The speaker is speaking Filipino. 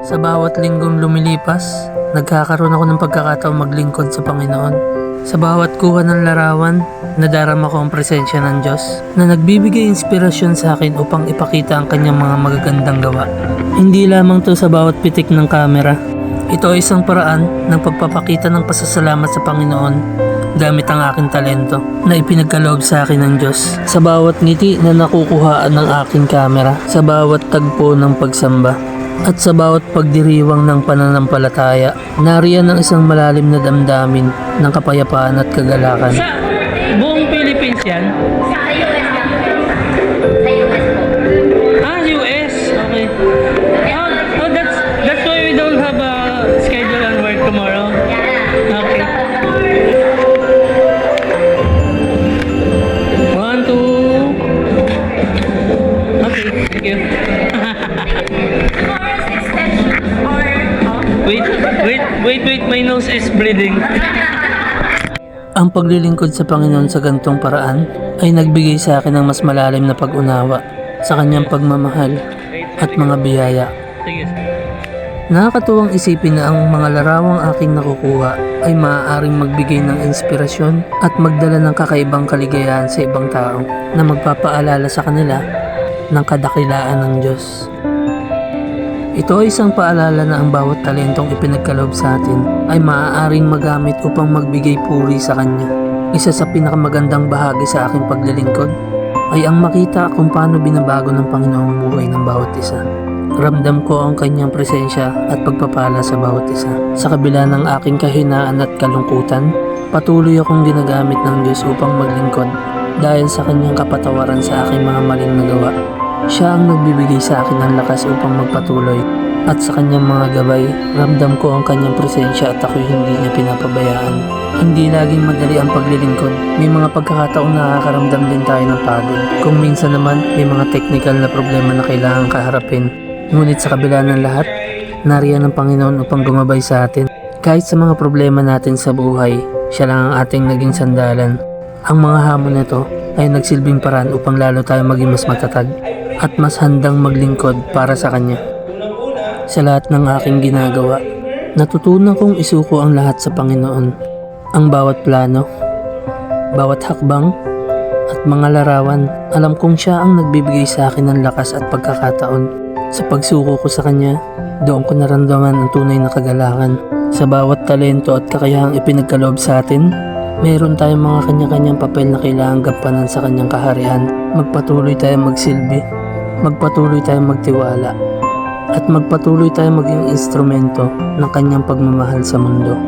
Sa bawat linggong lumilipas, nagkakaroon ako ng pagkakataong maglingkod sa Panginoon. Sa bawat kuha ng larawan, nadarama ko ang presensya ng Diyos na nagbibigay inspirasyon sa akin upang ipakita ang kanyang mga magagandang gawa. Hindi lamang to sa bawat pitik ng kamera. Ito ay isang paraan ng pagpapakita ng pasasalamat sa Panginoon gamit ang aking talento na ipinagkaloob sa akin ng Diyos. Sa bawat ngiti na nakukuhaan ng aking kamera, sa bawat tagpo ng pagsamba, at sa bawat pagdiriwang ng pananampalataya, nariyan ang isang malalim na damdamin ng kapayapaan at kagalakan. Sa buong Philippines yan? Sa US lang po. Sa US po. US? Okay. That's why we don't have a schedule and work tomorrow? Yeah. Okay. 1, 2. Okay, thank you. Tomorrow's extension or Wait, my nose is bleeding. Ang paglilingkod sa Panginoon sa gantong paraan ay nagbigay sa akin ng mas malalim na pag-unawa sa kanyang pagmamahal at mga biyaya. Nakakatuwang isipin na ang mga larawang aking nakukuha ay maaaring magbigay ng inspirasyon at magdala ng kakaibang kaligayahan sa ibang tao na magpapaalala sa kanila ng kadakilaan ng Diyos. Ito ay isang paalala na ang bawat talentong ipinagkaloob sa atin ay maaaring magamit upang magbigay puri sa Kanya. Isa sa pinakamagandang bahagi sa aking paglilingkod ay ang makita kung paano binabago ng Panginoon ang buhay ng bawat isa. Ramdam ko ang Kanyang presensya at pagpapala sa bawat isa. Sa kabila ng aking kahinaan at kalungkutan, patuloy akong ginagamit ng Diyos upang maglingkod dahil sa Kanyang kapatawaran sa aking mga maling nagawa. Siya ang nagbibigay sa akin ng lakas upang magpatuloy at sa kanyang mga gabay, ramdam ko ang kanyang presensya at ako'y hindi niya pinapabayaan. Hindi laging madali ang paglilingkod. May mga pagkakataong nakakaramdam din tayo ng pagod. Kung minsan naman, may mga technical na problema na kailangan kaharapin. Ngunit sa kabila ng lahat, nariyan ang Panginoon upang gumabay sa atin. Kahit sa mga problema natin sa buhay, siya lang ang ating naging sandalan. Ang mga hamon nito ay nagsilbing paraan upang lalo tayo maging mas matatag at mas handang maglingkod para sa Kanya. Sa lahat ng aking ginagawa, natutunan kong isuko ang lahat sa Panginoon. Ang bawat plano, bawat hakbang, at mga larawan, alam kong Siya ang nagbibigay sa akin ng lakas at pagkakataon. Sa pagsuko ko sa Kanya, doon ko naramdaman ang tunay na kagalakan. Sa bawat talento at kakayahang ipinagkaloob sa atin, meron tayong mga kanya-kanyang papel na kailangang gampanan sa Kanyang kaharian. Magpatuloy tayong magsilbi, magpatuloy tayong magtiwala, at magpatuloy tayong maging instrumento ng Kanyang pagmamahal sa mundo.